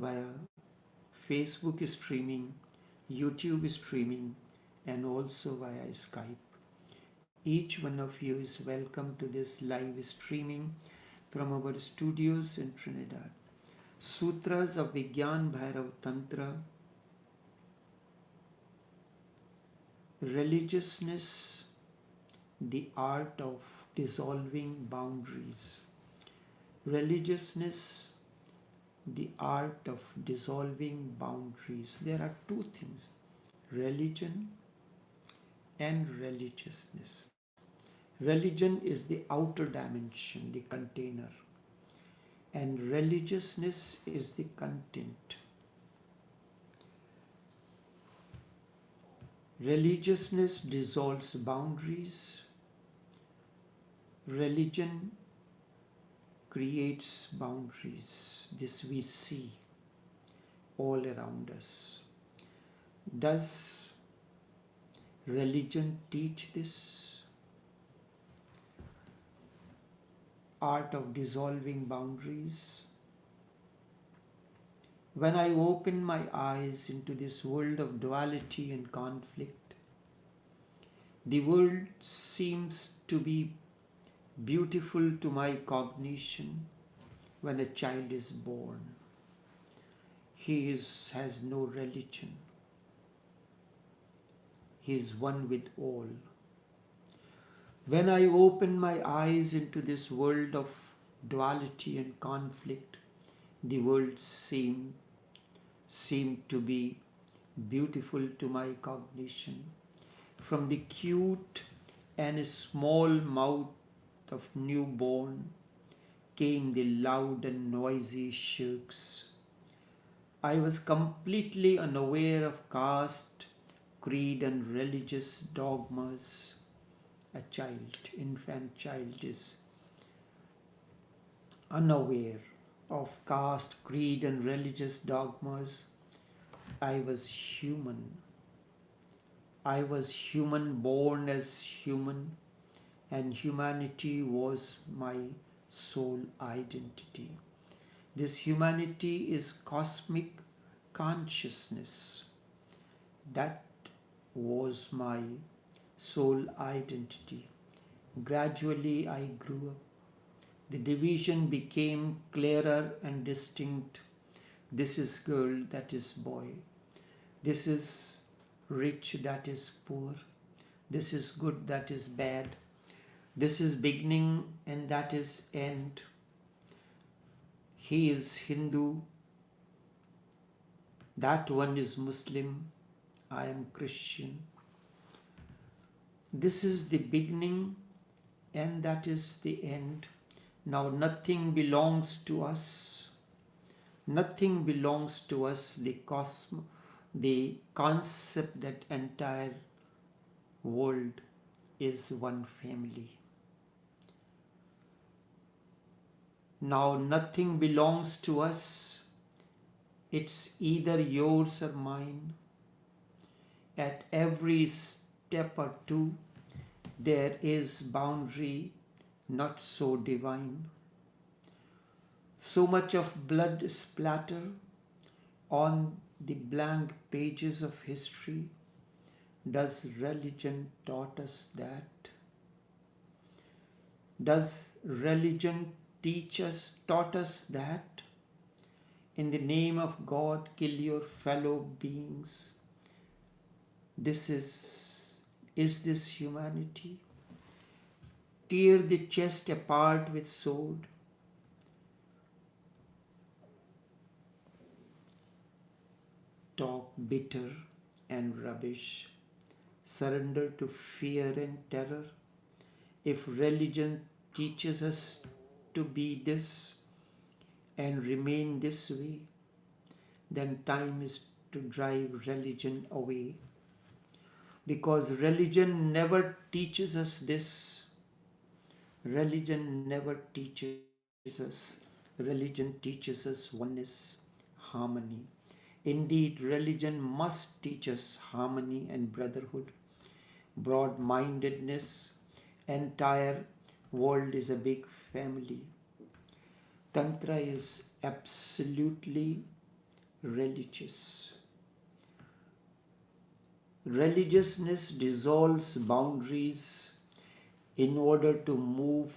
via Facebook streaming, YouTube streaming, and also via Skype. Each one of you is welcome to this live streaming from our studios in Trinidad. Sutras of Vigyan Bhairav Tantra, Religiousness, the art of dissolving boundaries. Religiousness, the art of dissolving boundaries. There are two things, religion and religiousness. Religion is the outer dimension, the container, and religiousness is the content. Religiousness dissolves boundaries. Religion creates boundaries. This we see all around us. Does religion teach this art of dissolving boundaries? When I open my eyes into this world of duality and conflict, the world seems to be beautiful to my cognition when a child is born. He has no religion. He is one with all. When I open my eyes into this world of duality and conflict, the world seemed to be beautiful to my cognition. From the cute and small mouth of newborn came the loud and noisy shrieks. I was completely unaware of caste, creed and religious dogmas. A child, infant child, is unaware of caste, creed and religious dogmas. I was human. I was human, born as human, and humanity was my sole identity. This humanity is cosmic consciousness. That was my sole identity. Gradually I grew up. The division became clearer and distinct. This is girl, that is boy. This is rich, that is poor. This is good, that is bad. This is beginning and that is end. He is Hindu. That one is Muslim. I am Christian. This is the beginning and that is the end. Now nothing belongs to us. Nothing belongs to us. The concept that entire world is one family. Now nothing belongs to us. It's either yours or mine. At every step or two, there is boundary not so divine. So much of blood splatter on the blank pages of history. Does religion taught us that? Does religion taught us that? In the name of God, kill your fellow beings. Is this humanity? Tear the chest apart with sword. Talk bitter and rubbish. Surrender to fear and terror. If religion teaches us to be this and remain this way, then time is to drive religion away. Because religion never teaches us this. Religion never teaches us. Religion teaches us oneness, harmony. Indeed, religion must teach us harmony and brotherhood, broad-mindedness. Entire world is a big family. Tantra is absolutely religious. Religiousness dissolves boundaries in order to move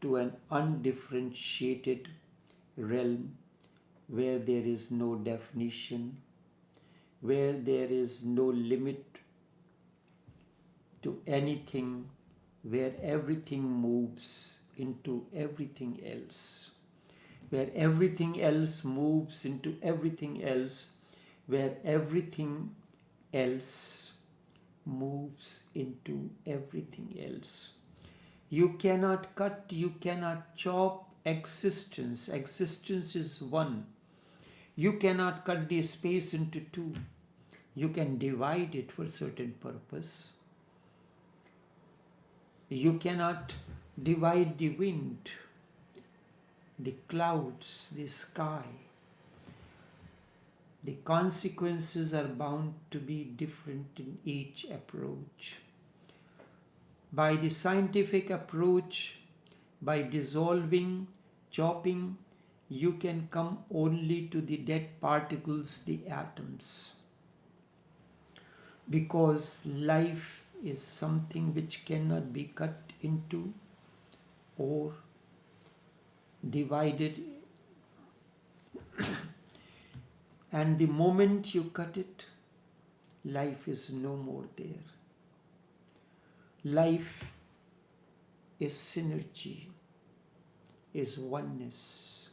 to an undifferentiated realm where there is no definition, where there is no limit to anything, where everything moves into everything else, where everything else moves into everything else, where everything else moves into everything else. You cannot cut, you cannot chop existence. Existence is one. You cannot cut the space into two. You can divide it for certain purpose. You cannot divide the wind, the clouds, the sky. The consequences are bound to be different in each approach. By the scientific approach, by dissolving, chopping, you can come only to the dead particles, the atoms. Because life is something which cannot be cut into or divided. And the moment you cut it, life is no more there. Life is synergy, is oneness.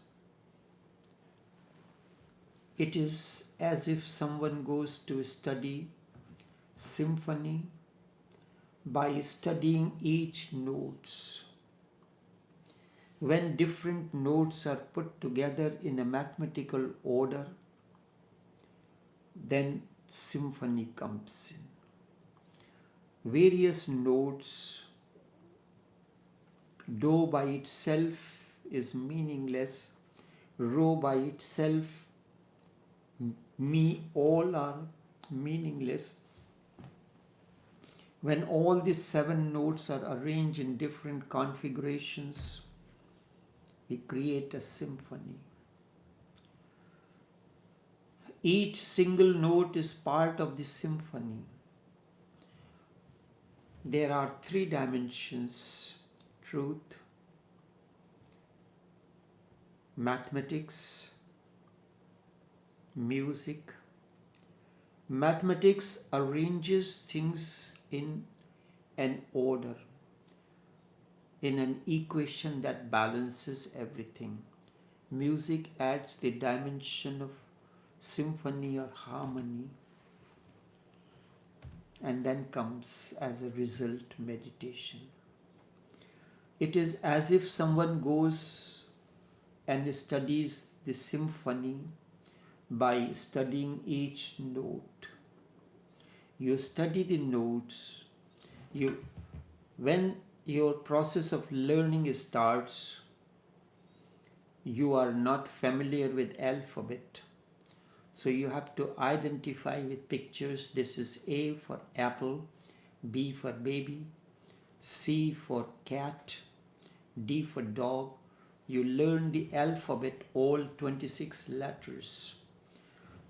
It is as if someone goes to study symphony by studying each notes. When different notes are put together in a mathematical order, then symphony comes in. Various notes, do by itself is meaningless, rho by itself, me, all are meaningless. When all these 7 notes are arranged in different configurations, we create a symphony. Each single note is part of the symphony. There are 3 dimensions: truth, mathematics, music. Mathematics arranges things in an order, in an equation that balances everything. Music adds the dimension of symphony or harmony, and then comes as a result meditation. It is as if someone goes and studies the symphony by studying each note. You study the notes. When your process of learning starts, you are not familiar with alphabet. So you have to identify with pictures. This is A for apple, B for baby, C for cat, D for dog. You learn the alphabet, all 26 letters.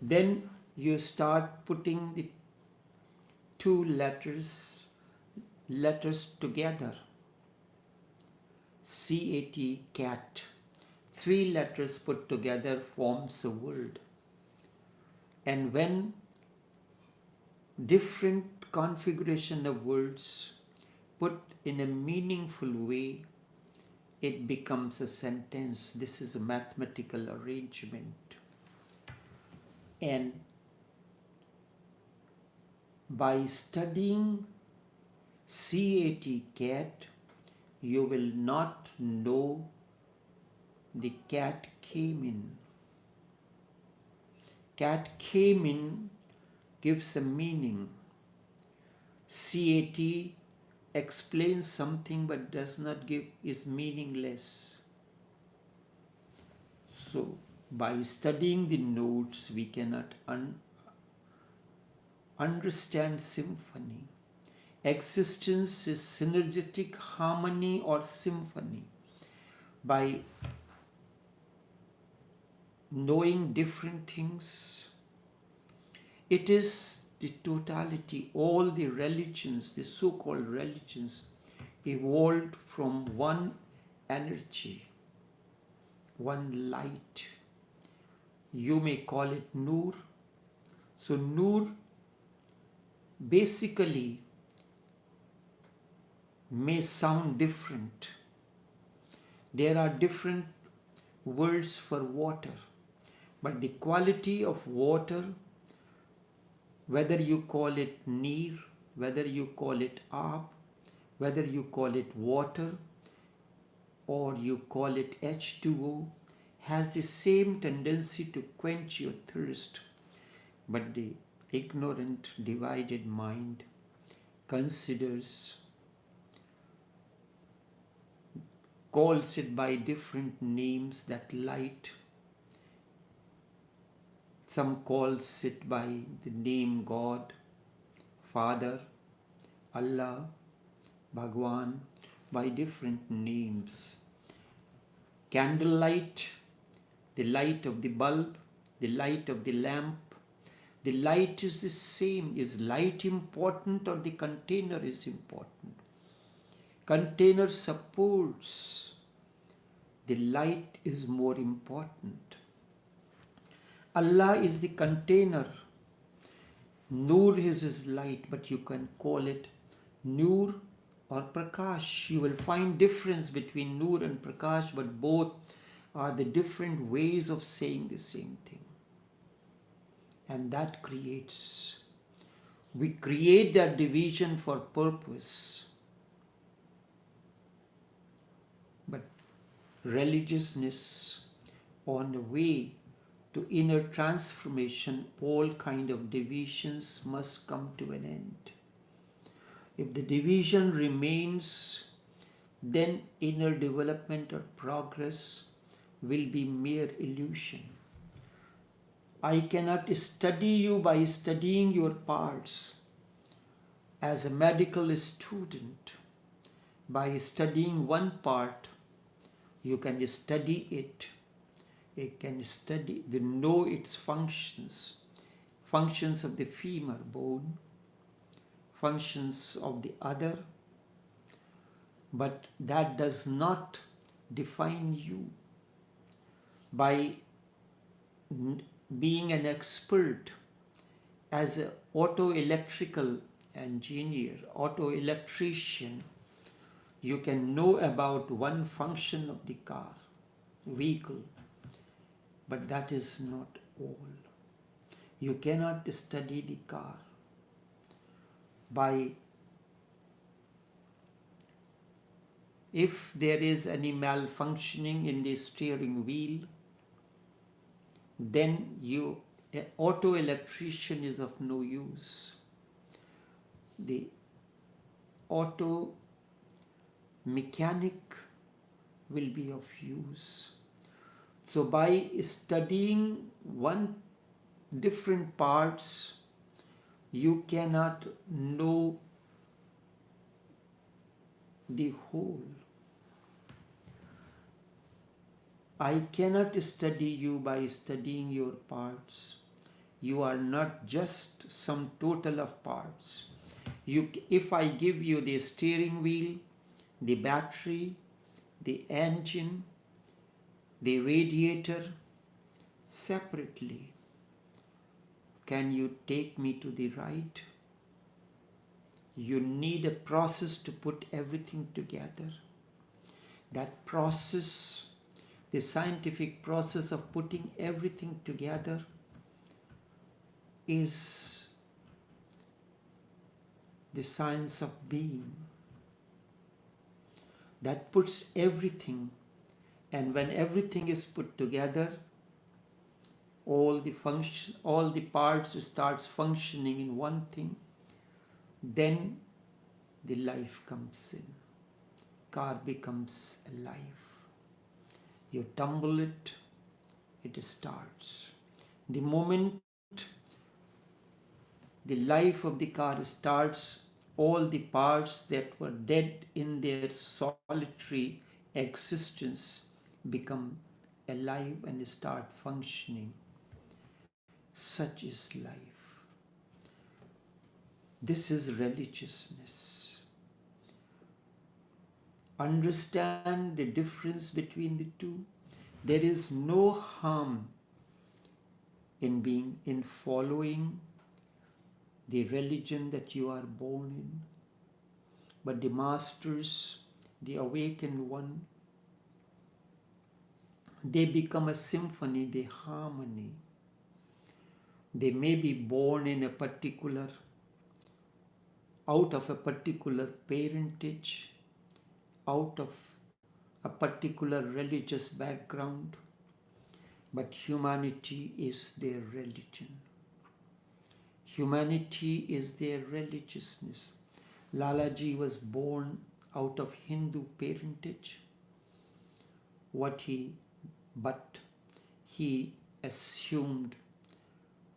Then you start putting the 2 letters together. C-A-T, cat. 3 letters put together forms a word. And when different configuration of words put in a meaningful way, it becomes a sentence. This is a mathematical arrangement. And by studying C-A-T, cat, you will not know the cat came in. Cat came in gives a meaning. C-A-T explains something but does not give, is meaningless. So, by studying the notes, we cannot understand symphony. Existence is synergetic harmony or symphony. By knowing different things. It is the totality. All the religions, the so-called religions, evolved from one energy, one light. You may call it Nur. So Nur basically may sound different. There are different words for water, but the quality of water, whether you call it Neer, whether you call it Aab, whether you call it water or you call it H2O, has the same tendency to quench your thirst. But the ignorant, divided mind considers, calls it by different names, that light. Some calls it by the name God, Father, Allah, Bhagwan, by different names. Candlelight, the light of the bulb, the light of the lamp. The light is the same. Is light important or the container is important? Container supports. The light is more important. Allah is the container. Nur is his light, but you can call it Nur or Prakash. You will find difference between Nur and Prakash, but both are the different ways of saying the same thing. And that creates, we create that division for purpose. But religiousness on the way to inner transformation, all kind of divisions must come to an end. If the division remains, then inner development or progress will be mere illusion. I cannot study you by studying your parts. As a medical student, by studying one part, you can study it. You can study, know its functions, functions of the femur bone, functions of the other, but that does not define you. By being an expert as an auto-electrical engineer, auto-electrician, you can know about one function of the car, vehicle, but that is not all. You cannot study the car by, if there is any malfunctioning in the steering wheel, then auto electrician is of no use. The auto mechanic will be of use. So by studying one different parts, you cannot know the whole. I cannot study you by studying your parts. You are not just some total of parts. If I give you the steering wheel, the battery, the engine, the radiator separately, can you take me to the right? You need a process to put everything together. That process, the scientific process of putting everything together, is the science of being. That puts everything, and when everything is put together, all the parts starts functioning in one thing, then the life comes in. Car becomes alive. You tumble it, it starts. The moment the life of the car starts, all the parts that were dead in their solitary existence become alive and start functioning. Such is life. This is religiousness. Understand the difference between the two. There is no harm in following the religion that you are born in. But the masters, the awakened one, they become a symphony, the harmony. They may be born in out of a particular parentage, out of a particular religious background, but humanity is their religion. Humanity is their religiousness. Lalaji was born out of Hindu parentage, but he assumed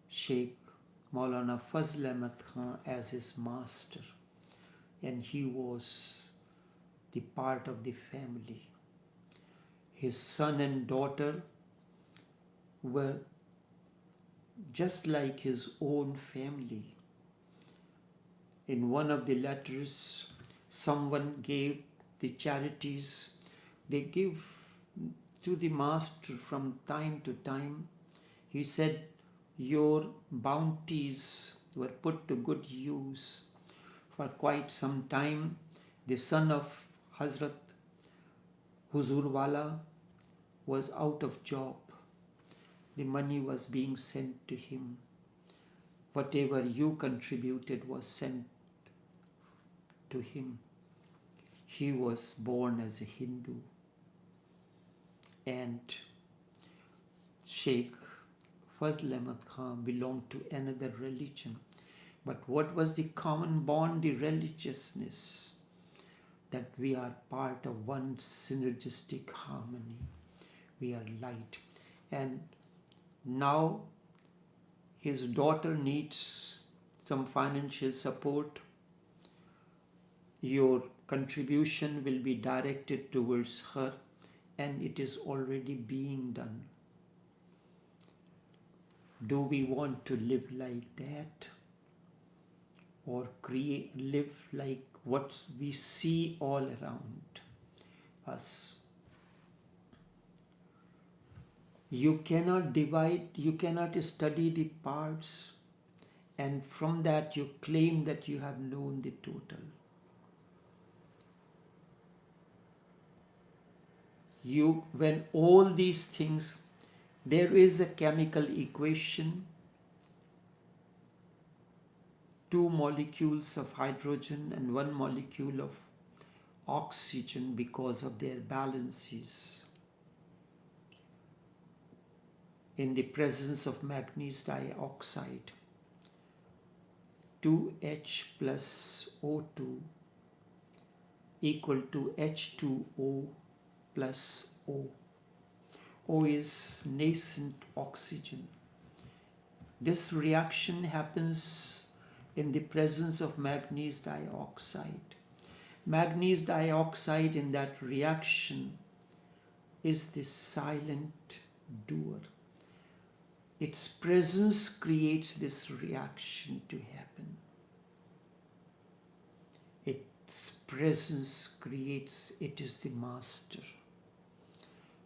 Sheikh Maulana Fazl Ahmad Khan as his master, and he was the part of the family. His son and daughter were just like his own family. In one of the letters, someone gave the charities they give to the master from time to time. He said, your bounties were put to good use. For quite some time, the son of Hazrat Huzurwala was out of job. The money was being sent to him. Whatever you contributed was sent to him. He was born as a Hindu. And Sheikh Fazl Ahmad Khan belonged to another religion. But what was the common bond? The religiousness, that we are part of one synergistic harmony. We are light. And now his daughter needs some financial support. Your contribution will be directed towards her, and it is already being done. Do we want to live like that, or live like what we see all around us? You cannot divide, you cannot study the parts, and from that you claim that you have known the total. When all these things, there is a chemical equation, 2 molecules of hydrogen and 1 molecule of oxygen, because of their balances. In the presence of manganese dioxide, 2H plus O2 equal to H2O plus O. O is nascent oxygen. This reaction happens in the presence of manganese dioxide. Manganese dioxide in that reaction is the silent doer. Its presence creates this reaction to happen. Its presence creates, it is the master,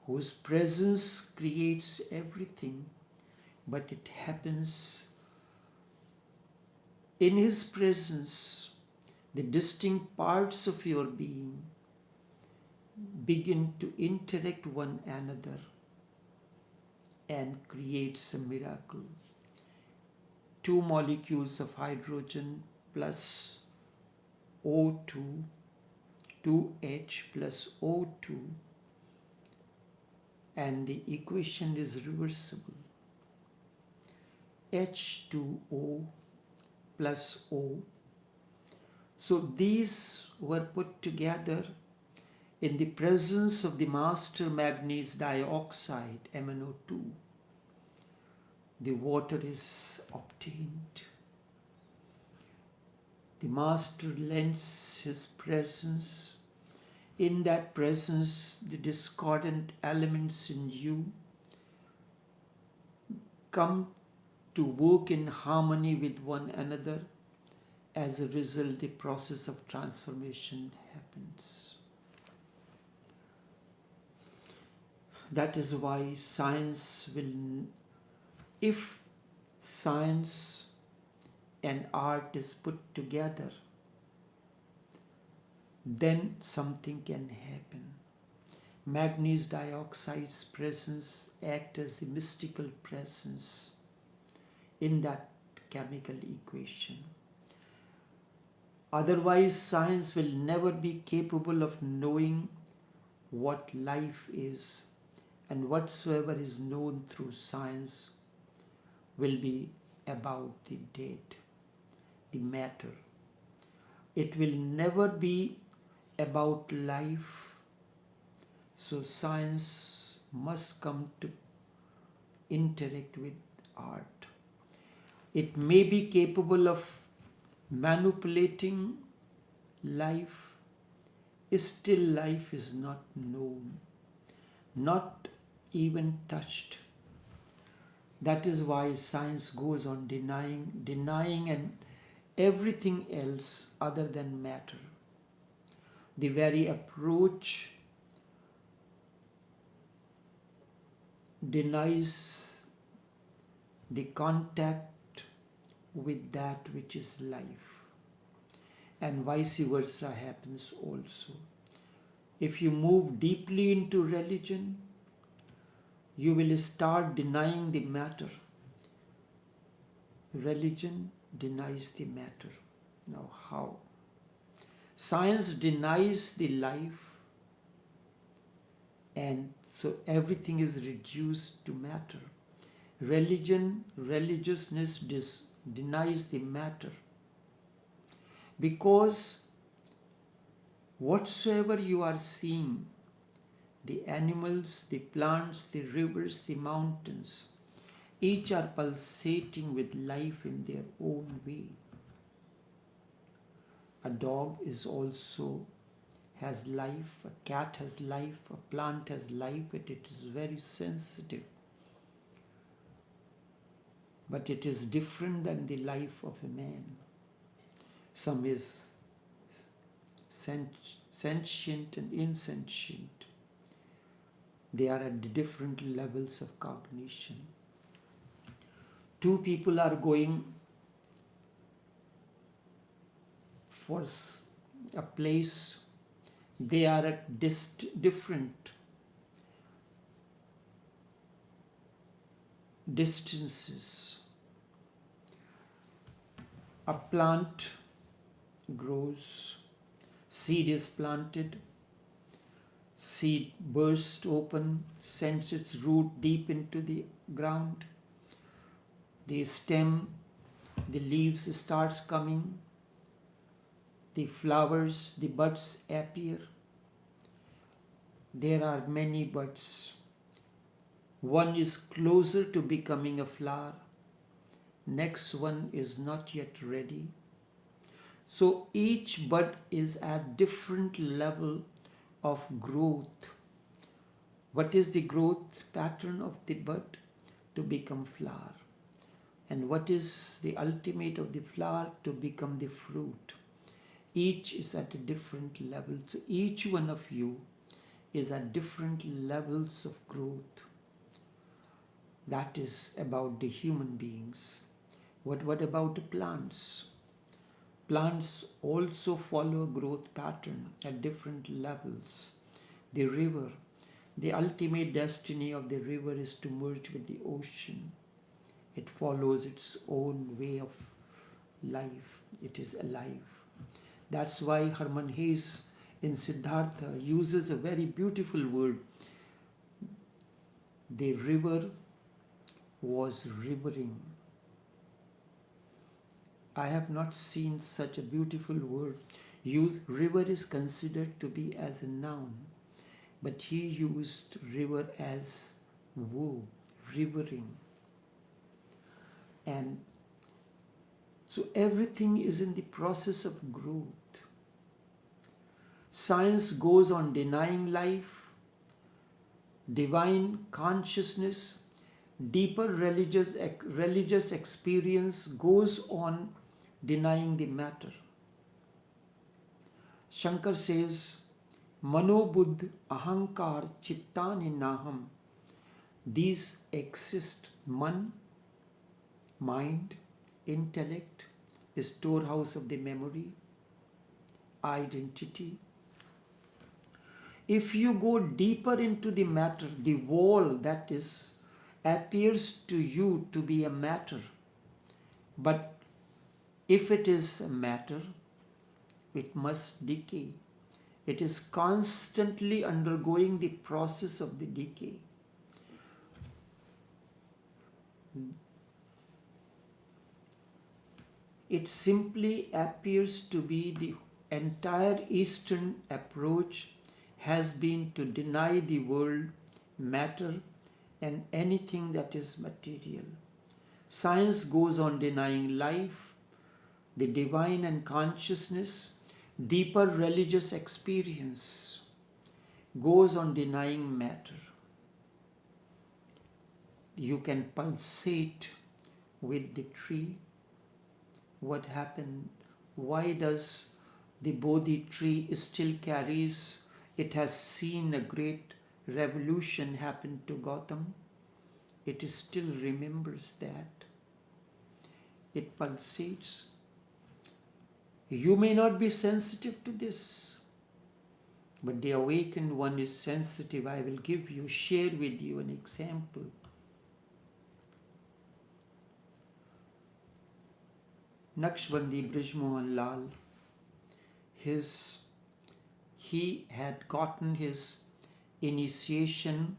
whose presence creates everything, but it happens in his presence. The distinct parts of your being begin to interact one another and creates a miracle. 2 molecules of hydrogen plus O2, 2H plus O2, and the equation is reversible. H2O plus O. So these were put together in the presence of the master manganese dioxide, MnO2. The water is obtained. The master lends his presence. In that presence, the discordant elements in you come to work in harmony with one another. As a result, the process of transformation happens. That is why if science and art is put together, then something can happen. Manganese dioxide's presence acts as a mystical presence in that chemical equation. Otherwise, science will never be capable of knowing what life is, and whatsoever is known through science will be about the dead, the matter. It will never be about life. So science must come to interact with art. It may be capable of manipulating life, still life is not known, not even touched. That is why science goes on denying and everything else other than matter. The very approach denies the contact with that which is life, and vice versa happens also. If you move deeply into religion, you will start denying the matter. Religion denies the matter. Now how? Science denies the life, and so everything is reduced to matter. Religiousness denies the matter, because whatsoever you are seeing, the animals, the plants, the rivers, the mountains, each are pulsating with life in their own way. A dog has life, a cat has life, a plant has life, it is very sensitive. But it is different than the life of a man. Some is sentient and insentient. They are at different levels of cognition. Two people are going for a place. They are at different distances. A plant grows, seed is planted, seed bursts open, sends its root deep into the ground. The stem, the leaves starts coming, the flowers, the buds appear. There are many buds. One is closer to becoming a flower. Next one is not yet ready. So each bud is at different level of growth. What is the growth pattern of the bud? To become flower. And what is the ultimate of the flower? To become the fruit. Each is at a different level. So each one of you is at different levels of growth. That is about the human beings. What about the plants? Plants also follow a growth pattern at different levels. The river, the ultimate destiny of the river is to merge with the ocean. It follows its own way of life. It is alive. That's why Hermann Hesse in Siddhartha uses a very beautiful word. The river was rivering. I have not seen such a beautiful word used. River is considered to be as a noun, but he used river as verb, rivering. And so everything is in the process of growth. Science goes on denying life, divine consciousness, Deeper religious experience goes on denying the matter. Shankar says, Manobuddh ahankar chittani naham. These exist. Mind, intellect, the storehouse of the memory, identity. If you go deeper into the matter, the wall that is appears to you to be a matter. But if it is a matter, it must decay. It is constantly undergoing the process of the decay. It simply appears to be the entire Eastern approach has been to deny the world, matter, and anything that is material. Science goes on denying life, the divine and consciousness. Deeper religious experience goes on denying matter. You can pulsate with the tree. What happened? Why does the Bodhi tree still carries? It has seen a great revolution happen to Gautam. It still remembers that. It pulsates. You may not be sensitive to this, but the awakened one is sensitive. I will share with you an example. Naqshbandi Brijmohan Lal, he had gotten his initiation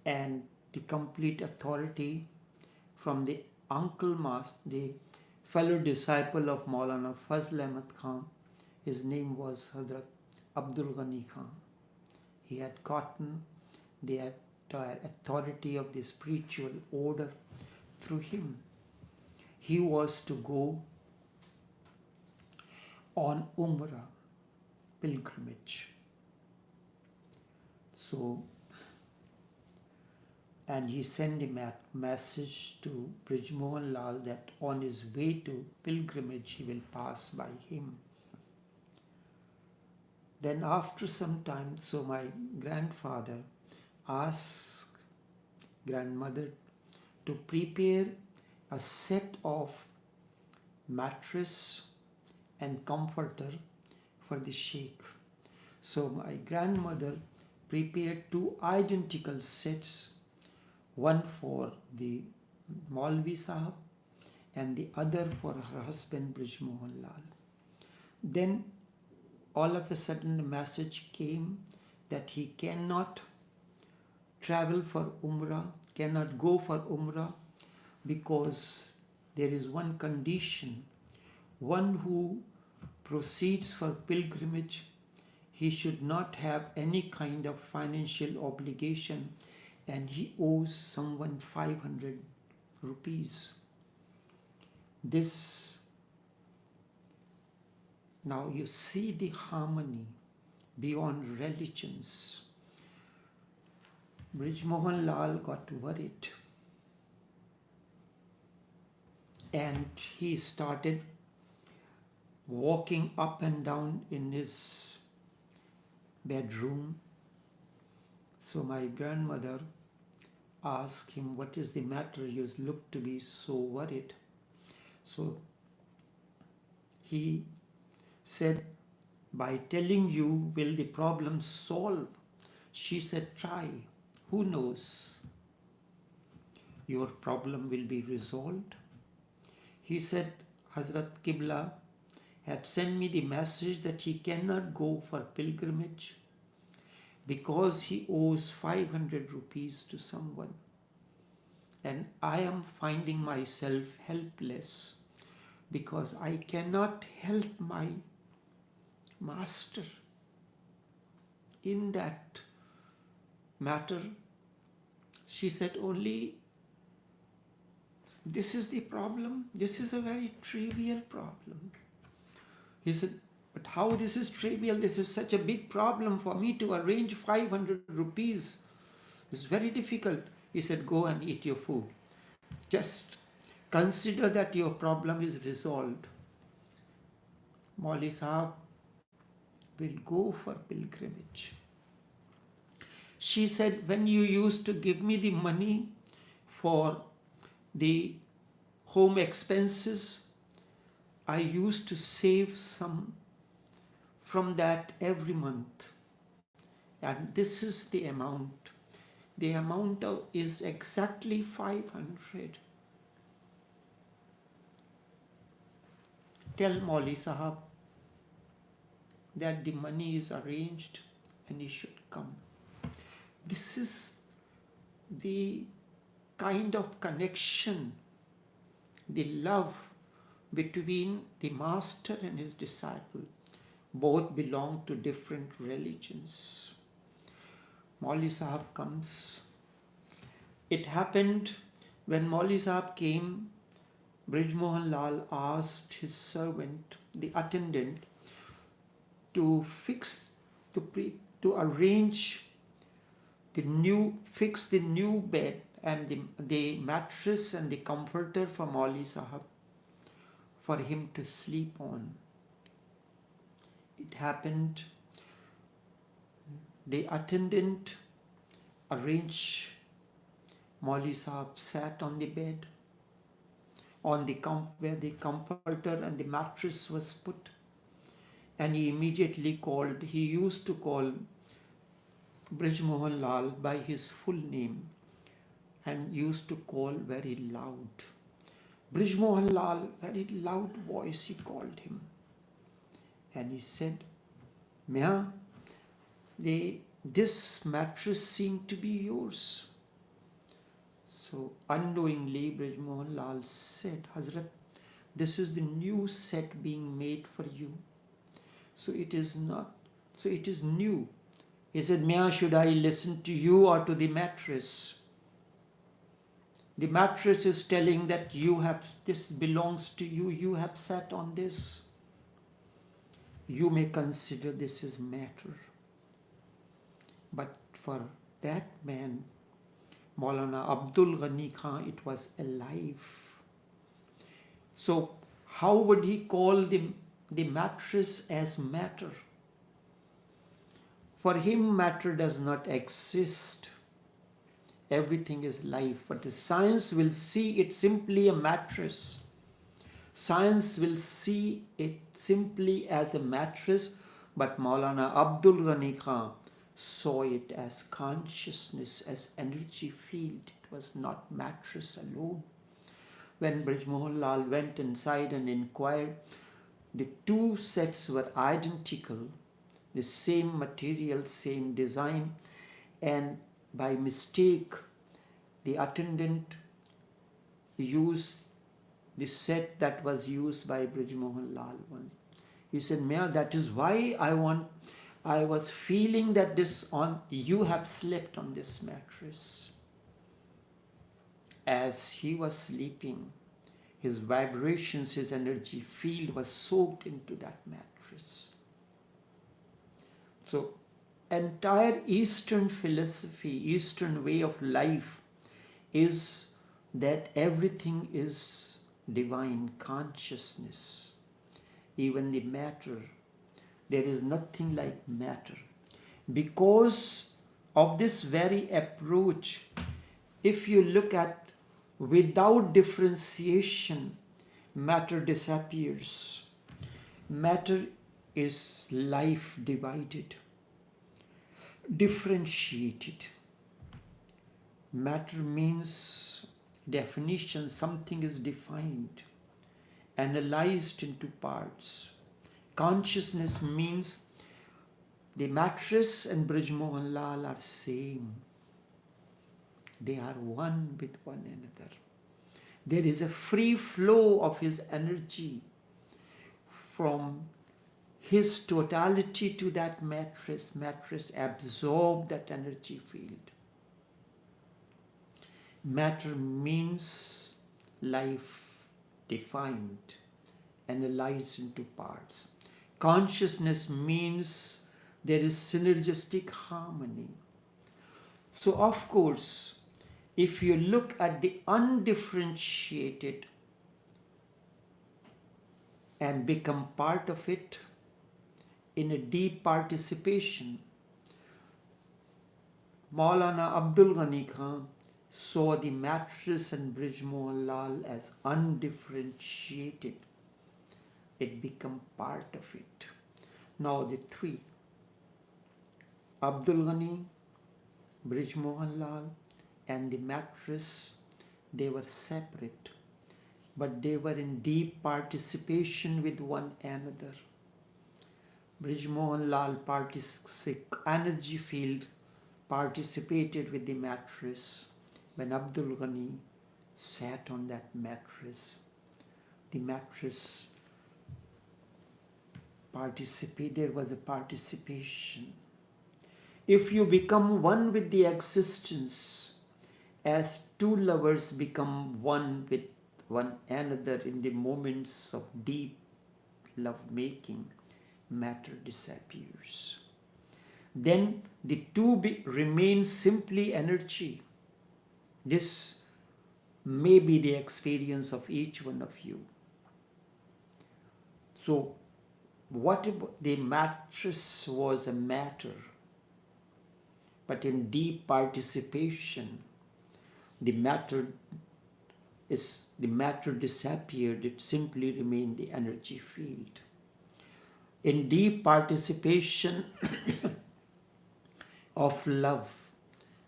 and the complete authority from the the fellow disciple of Maulana Fazl Ahmad Khan. His name was Hazrat Abdul Ghani Khan. He had gotten the entire authority of the spiritual order through him. He was to go on Umrah pilgrimage. So, and he sent a message to Brijmohan Lal that on his way to pilgrimage he will pass by him. Then after some time, so my grandfather asked grandmother to prepare a set of mattress and comforter for the sheikh. So my grandmother prepared two identical sets, one for the Maulvi Sahib and the other for her husband Brijmohan Lal. Then all of a sudden a message came that he cannot travel for Umrah, cannot go for Umrah, because there is one condition. One who proceeds for pilgrimage, he should not have any kind of financial obligation, and he owes someone 500 rupees. Now you see the harmony beyond religions. Brijmohan Lal got worried and he started walking up and down in his bedroom. So my grandmother asked him, what is the matter? You look to be so worried. So he said, by telling you will the problem solve? She said, try. Who knows? Your problem will be resolved. He said, Hazrat Qibla had sent me the message that he cannot go for pilgrimage because he owes 500 rupees to someone. And I am finding myself helpless because I cannot help my master in that matter. She said, only this is the problem. This is a very trivial problem. He said, but how this is trivial? This is such a big problem for me to arrange 500 rupees. It's very difficult. He said, go and eat your food. Just consider that your problem is resolved. Mauli Sahab will go for pilgrimage. She said, when you used to give me the money for the home expenses, I used to save some from that every month. And this is the amount. The amount is exactly 500. Tell Mauli Sahab that the money is arranged and he should come. This is the kind of connection, the love between the master and his disciple. Both belong to different religions. Mauli Sahab comes. It happened when Mauli Sahab came, Brij Mohan Lal asked his servant, the attendant, to arrange fix the new bed and the mattress and the comforter for Mauli Sahab for him to sleep on. It happened, the attendant arranged, Mauli Sahab sat on the bed, where the comforter and the mattress was put, and he used to call Brij Mohan Lal by his full name and used to call very loud. Brij Mohan Lal, very loud voice, he called him. And he said, Mia, this mattress seemed to be yours. So unknowingly, Brij Mohan Lal said, Hazrat, this is the new set being made for you. So it is new. He said, Mia, should I listen to you or to the mattress? The mattress is telling that this belongs to you, you have sat on this. You may consider this as matter. But for that man, Maulana Abdul Ghani Khan, it was alive. So how would he call the mattress as matter? For him, matter does not exist. Everything is life. But the science will see it simply a mattress. Science will see it simply as a mattress, but Maulana Abdul Ghani Khan saw it as consciousness, as energy field. It was not mattress alone. When Brij Mohan Lal went inside and inquired, the two sets were identical, the same material, same design, and by mistake, the attendant used the set that was used by Brij Mohan Lal once. He said, Mia, that is why I was feeling that you have slept on this mattress. As he was sleeping, his vibrations, his energy field was soaked into that mattress. So, entire Eastern philosophy, Eastern way of life is that everything is divine consciousness. Even the matter, there is nothing like matter. Because of this very approach, if you look at without differentiation, matter disappears. Matter is life divided, differentiated. Matter means definition, something is defined, analyzed into parts. Consciousness means the mattress and Brij Mohan Lal are same. They are one with one another. There is a free flow of his energy from his totality to that mattress. Mattress absorbs that energy field. Matter means life defined, analyzed into parts. Consciousness means there is synergistic harmony. So of course, If you look at the undifferentiated and become part of it in a deep participation, Maulana Abdul Ghani Khan saw the mattress and Brij Mohan Lal as undifferentiated. It became part of it. Now the three, Abdul Ghani, Brij Mohan Lal and the mattress, they were separate, but they were in deep participation with one another. Brij Mohan Lal energy field participated with the mattress. When Abdul Ghani sat on that mattress, the mattress participated, there was a participation. If you become one with the existence, as two lovers become one with one another in the moments of deep love making, matter disappears. Then the two remain simply energy. This may be the experience of each one of you. So, what if the mattress was a matter, but in deep participation, the matter disappeared, it simply remained the energy field. In deep participation of love,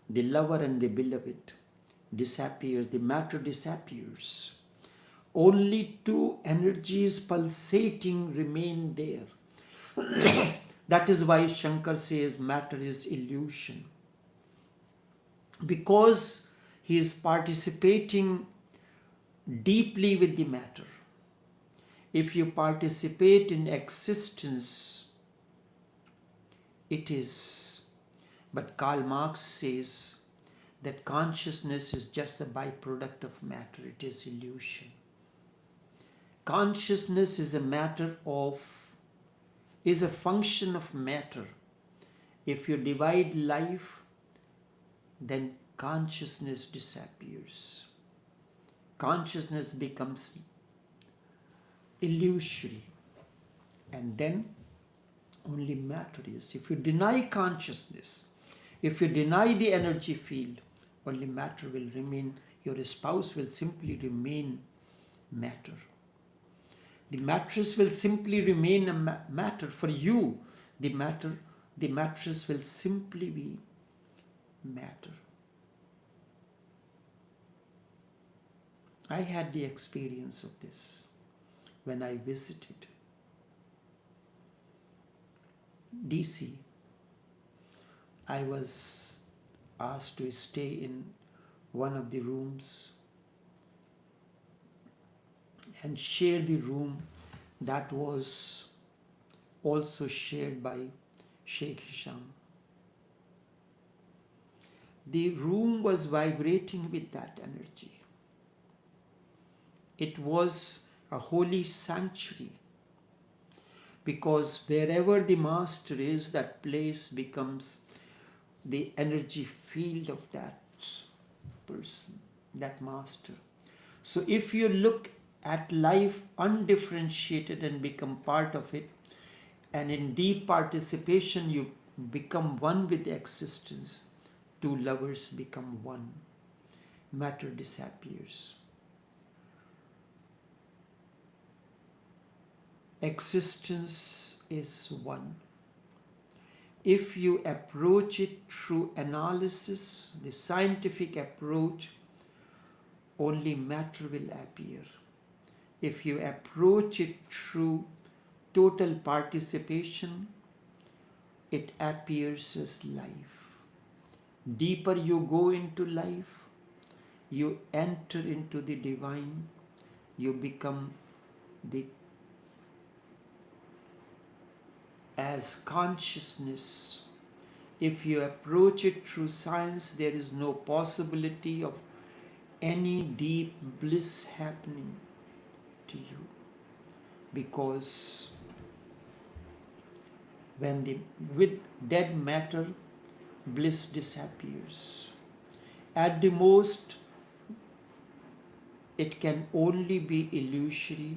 the lover and the beloved disappears, the matter disappears. Only two energies pulsating remain there. That is why Shankar says matter is illusion. Because he is participating deeply with the matter. If you participate in existence, it is. But Karl Marx says that consciousness is just a byproduct of matter. It is illusion. Consciousness is a function of matter. If you divide life, then consciousness disappears. Consciousness becomes illusory. And then only matter is. If you deny consciousness, if you deny the energy field, only matter will remain. Your spouse will simply remain matter. The mattress will simply remain a matter. For you, the mattress will simply be matter. I had the experience of this when I visited DC. I was asked to stay in one of the rooms and share the room that was also shared by Sheikh Hisham. The room was vibrating with that energy. It was a holy sanctuary, because wherever the master is, that place becomes the energy field of that person, that master. So if you look at life undifferentiated and become part of it, and in deep participation you become one with existence, two lovers become one, matter disappears. Existence is one. If you approach it through analysis, the scientific approach, only matter will appear. If you approach it through total participation, it appears as life. Deeper you go into life, you enter into the divine, you become as consciousness. If you approach it through science, there is no possibility of any deep bliss happening to you, because with dead matter, bliss disappears. At the most, it can only be illusory.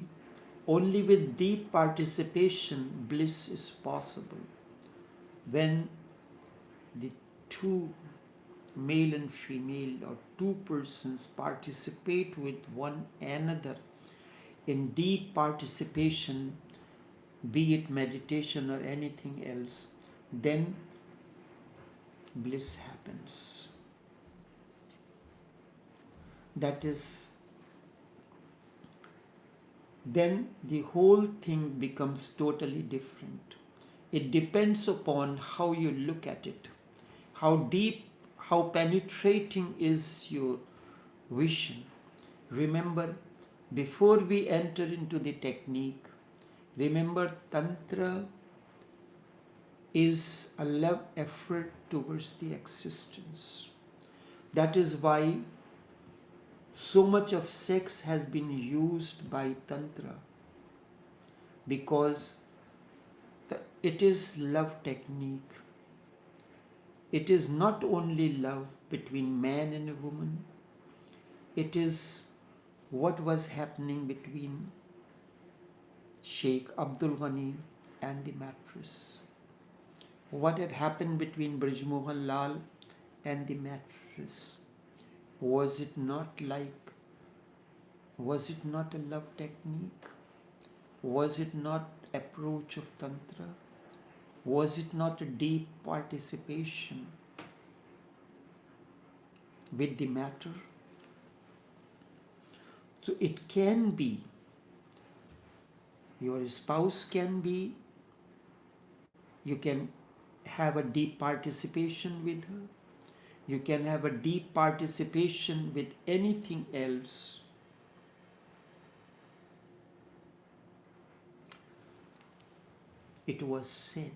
Only with deep participation, bliss is possible. When the two, male and female, or two persons, participate with one another in deep participation, be it meditation or anything else, then bliss happens. That is, then the whole thing becomes totally different. It depends upon how you look at it, how deep, how penetrating is your vision. Remember, before we enter into the technique, remember Tantra is a love effort towards the existence. That is why so much of sex has been used by Tantra, because it is love technique. It is not only love between man and a woman, it is what was happening between Sheikh Abdul Ghani and the mattress. What had happened between Brij Mohan Lal and the mattress. Was it not a love technique? Was it not approach of Tantra? Was it not a deep participation with the matter? So it can be, your spouse can be, you can have a deep participation with her, you can have a deep participation with anything else. It was said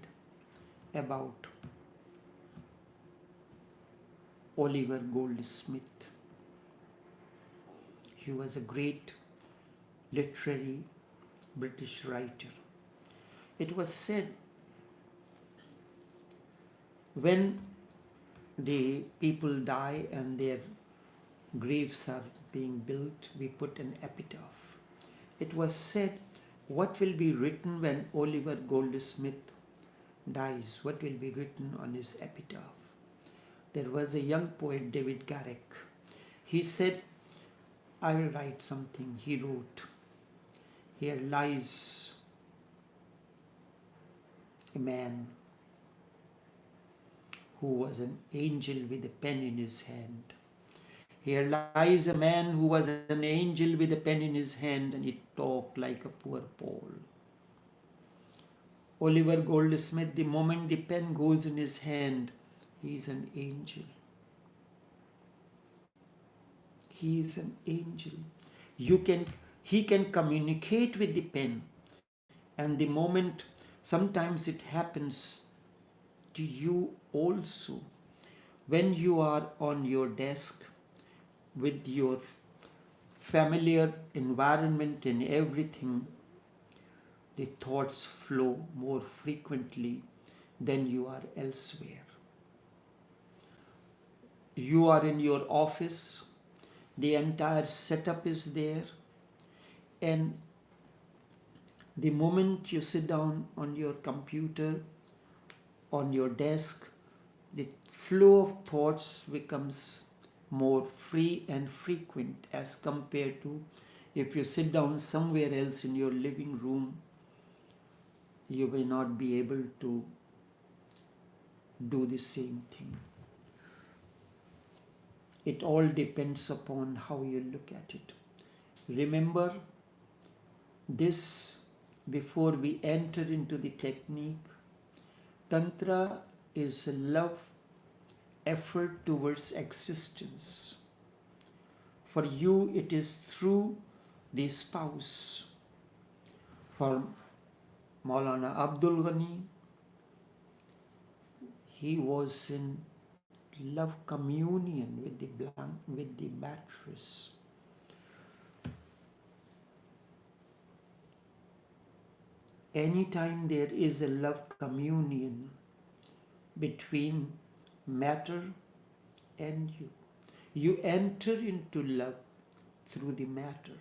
about Oliver Goldsmith. He was a great literary British writer. It was said, when the people die and their graves are being built, we put an epitaph. It was said, what will be written when Oliver Goldsmith dies? What will be written on his epitaph? There was a young poet, David Garrick. He said, I will write something. He wrote, here lies a man who was an angel with a pen in his hand. Here lies a man who was an angel with a pen in his hand, and he talked like a poor Paul. Oliver Goldsmith, the moment the pen goes in his hand, he is an angel. He is an angel. He can communicate with the pen, and the moment, sometimes it happens to you also, when you are on your desk with your familiar environment and everything, the thoughts flow more frequently than you are elsewhere. You are in your office, the entire setup is there, and the moment you sit down on your computer, on your desk, the flow of thoughts becomes more free and frequent as compared to if you sit down somewhere else in your living room. You may not be able to do the same thing. It all depends upon how you look at it. Remember this before we enter into the technique. Tantra is a love effort towards existence. For you, it is through the spouse. For Maulana Abdul Ghani, he was in love communion with the mattress. Anytime there is a love communion between matter and you, You enter into love through the matter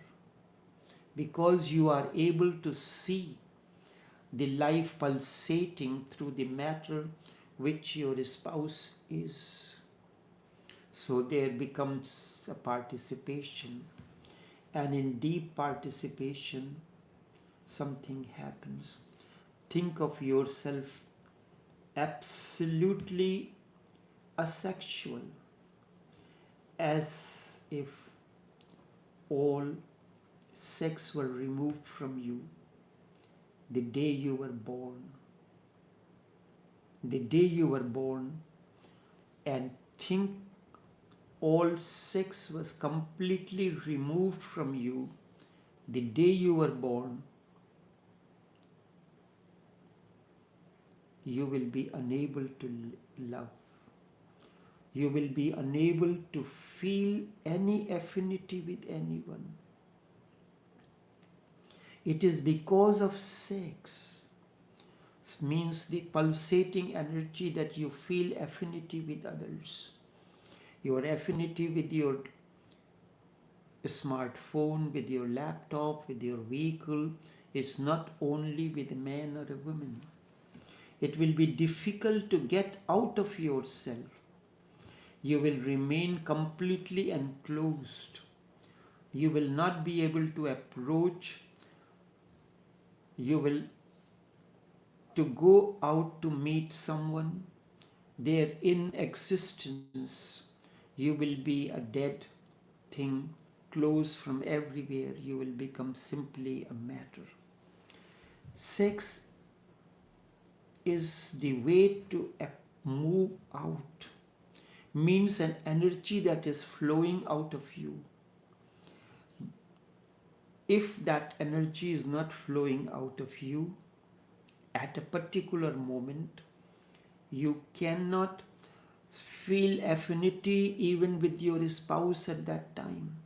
because you are able to see the life pulsating through the matter which your spouse is. So there becomes a participation, and in deep participation, something happens. Think of yourself absolutely asexual, as if all sex were removed from you the day you were born. The day you were born, and think all sex was completely removed from you the day you were born. You will be unable to love. You will be unable to feel any affinity with anyone. It is because of sex. It means the pulsating energy that you feel affinity with others. Your affinity with your smartphone, with your laptop, with your vehicle is not only with a man or a woman. It will be difficult to get out of yourself. You will remain completely enclosed. You will not be able to approach. You will to go out to meet someone. Their in existence, you will be a dead thing, closed from everywhere. You will become simply a matter. Sex is the way to move out, means an energy that is flowing out of you. If that energy is not flowing out of you at a particular moment, you cannot feel affinity even with your spouse at that time.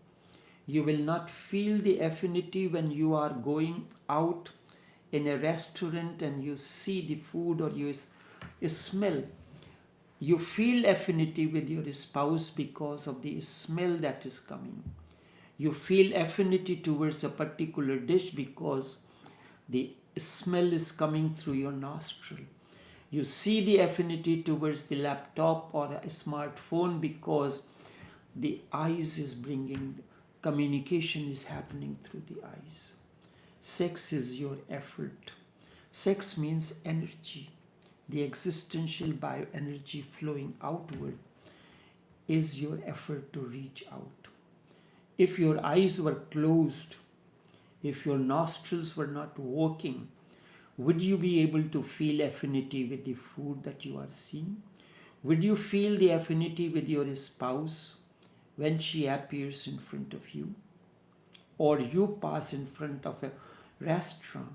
You will not feel the affinity when you are going out in a restaurant and you see the food or you smell. You feel affinity with your spouse because of the smell that is coming. You feel affinity towards a particular dish because the smell is coming through your nostril. You see the affinity towards the laptop or a smartphone because the eyes is bringing, communication is happening through the eyes. Sex is your effort. Sex means energy. The existential bioenergy flowing outward is your effort to reach out. If your eyes were closed, if your nostrils were not working, would you be able to feel affinity with the food that you are seeing? Would you feel the affinity with your spouse when she appears in front of you? Or you pass in front of a restaurant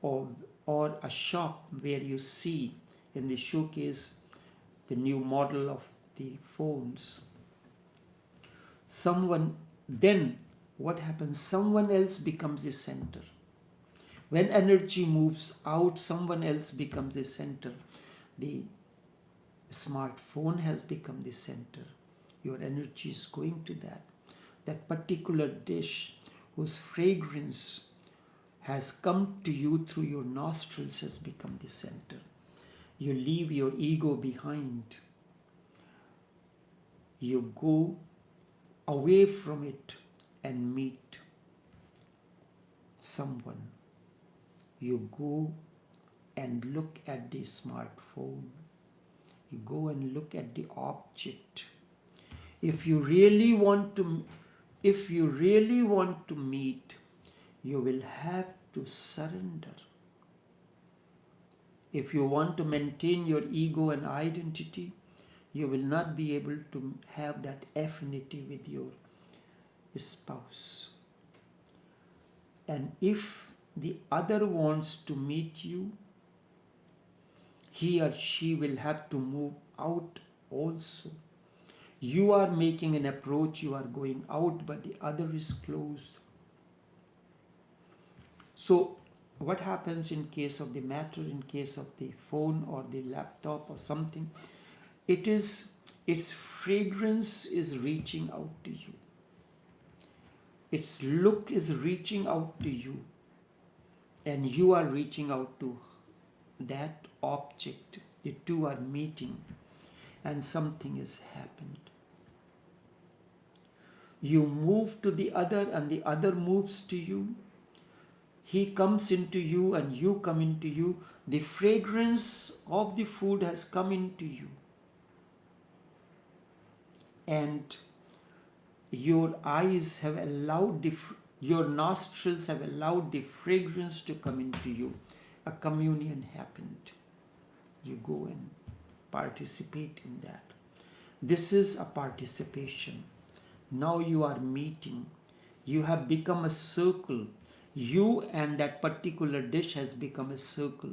or a shop where you see in the showcase the new model of the phones. Then what happens? Someone else becomes the center. When energy moves out, someone else becomes the center. The smartphone has become the center. Your energy is going to that. That particular dish whose fragrance has come to you through your nostrils has become the center. You leave your ego behind. You go away from it and meet someone. You go and look at the smartphone. You go and look at the object. If you really want to meet, you will have to surrender. If you want to maintain your ego and identity, you will not be able to have that affinity with your spouse. And if the other wants to meet you, he or she will have to move out also. You are making an approach, you are going out, but the other is closed. So what happens in case of the matter, in case of the phone or the laptop or something? It is Its fragrance is reaching out to you. Its look is reaching out to you. And you are reaching out to that object. The two are meeting and something has happened. You move to the other and the other moves to you. He comes into you and you come into you. The fragrance of the food has come into you. And your eyes have allowed, your nostrils have allowed the fragrance to come into you. A communion happened. You go and participate in that. This is a participation. Now you are meeting. You have become a circle. You and that particular dish has become a circle.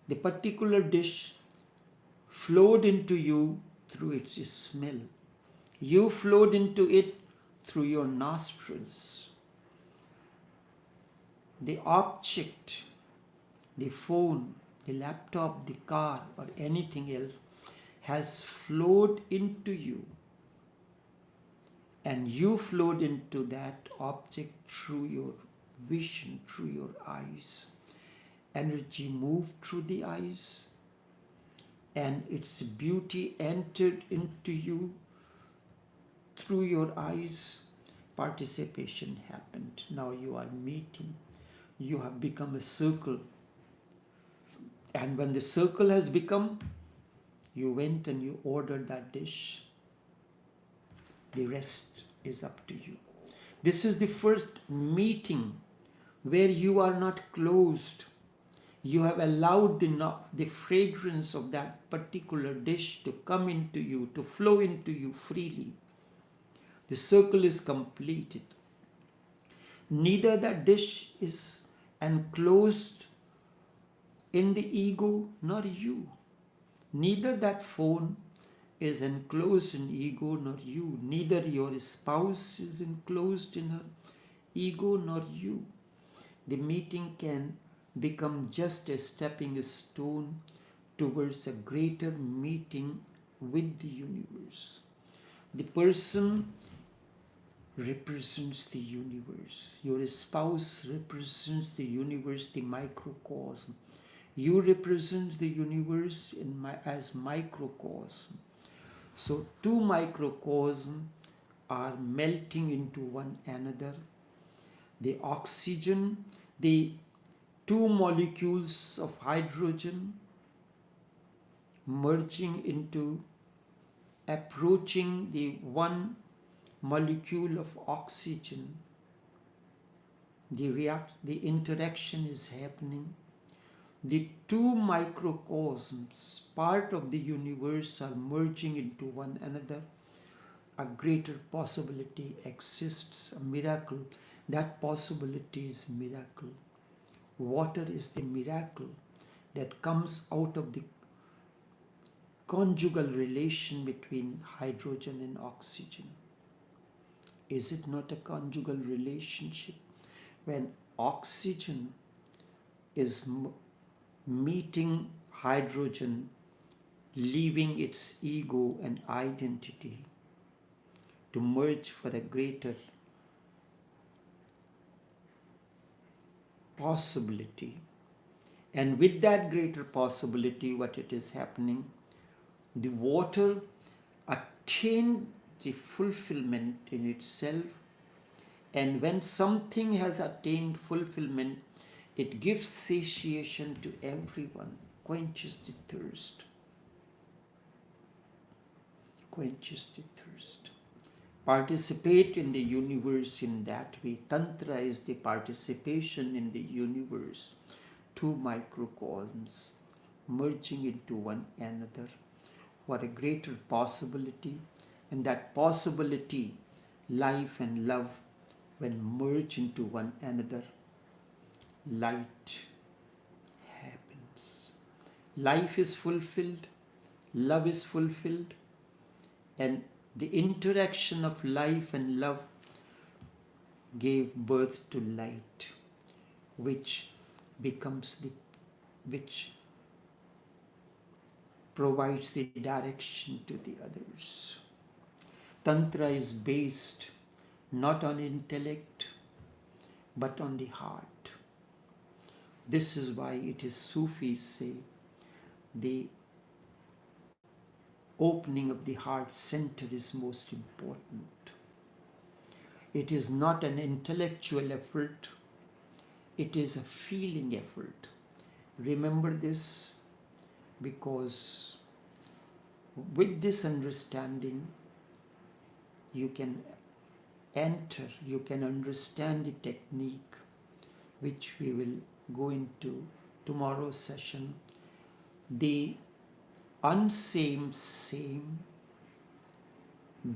The particular dish flowed into you through its smell. You flowed into it through your nostrils. The object, the phone, the laptop, the car, or anything else has flowed into you. And you flowed into that object through your vision, through your eyes. Energy moved through the eyes and its beauty entered into you through your eyes. Participation happened. Now you are meeting. You have become a circle. And when the circle has become, you went and you ordered that dish. The rest is up to you. This is the first meeting where you are not closed. You have allowed the fragrance of that particular dish to come into you, to flow into you freely. The circle is completed. Neither that dish is enclosed in the ego nor you. Neither that phone is enclosed in ego nor you. Neither your spouse is enclosed in her ego nor you. The meeting can become just a stepping stone towards a greater meeting with the universe. The person represents the universe. Your spouse represents the universe, the microcosm. You represent the universe as microcosm. So two microcosms are melting into one another. The oxygen, the two molecules of hydrogen merging into, approaching the one molecule of oxygen. The interaction is happening. The two microcosms, part of the universe, are merging into one another. A greater possibility exists, a miracle. That possibility is miracle. Water is the miracle that comes out of the conjugal relation between hydrogen and oxygen. Is it not a conjugal relationship? When oxygen is meeting hydrogen, leaving its ego and identity to merge for a greater possibility. And with that greater possibility, what it is happening, the water attained the fulfillment in itself. And when something has attained fulfillment, it gives satiation to everyone, quenches the thirst. Quenches the thirst. Participate in the universe in that way. Tantra is the participation in the universe. Two microcosms merging into one another for a greater possibility. And that possibility, life and love, when merge into one another, light happens. Life is fulfilled, love is fulfilled, and the interaction of life and love gave birth to light, which provides the direction to the others. Tantra is based not on intellect but on the heart. This is why it is Sufis say the opening of the heart center is most important. It is not an intellectual effort, it is a feeling effort. Remember this, because with this understanding you can enter, you can understand the technique which we will go into tomorrow's session. The unsame same,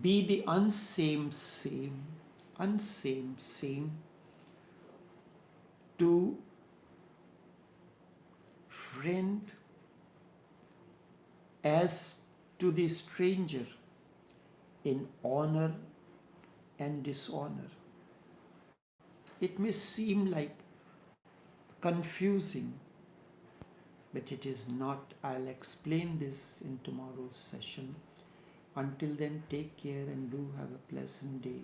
be the unsame same to friend as to the stranger in honor and dishonor. It may seem like confusing, but it is not. I'll explain this in tomorrow's session. Until then, take care and do have a pleasant day.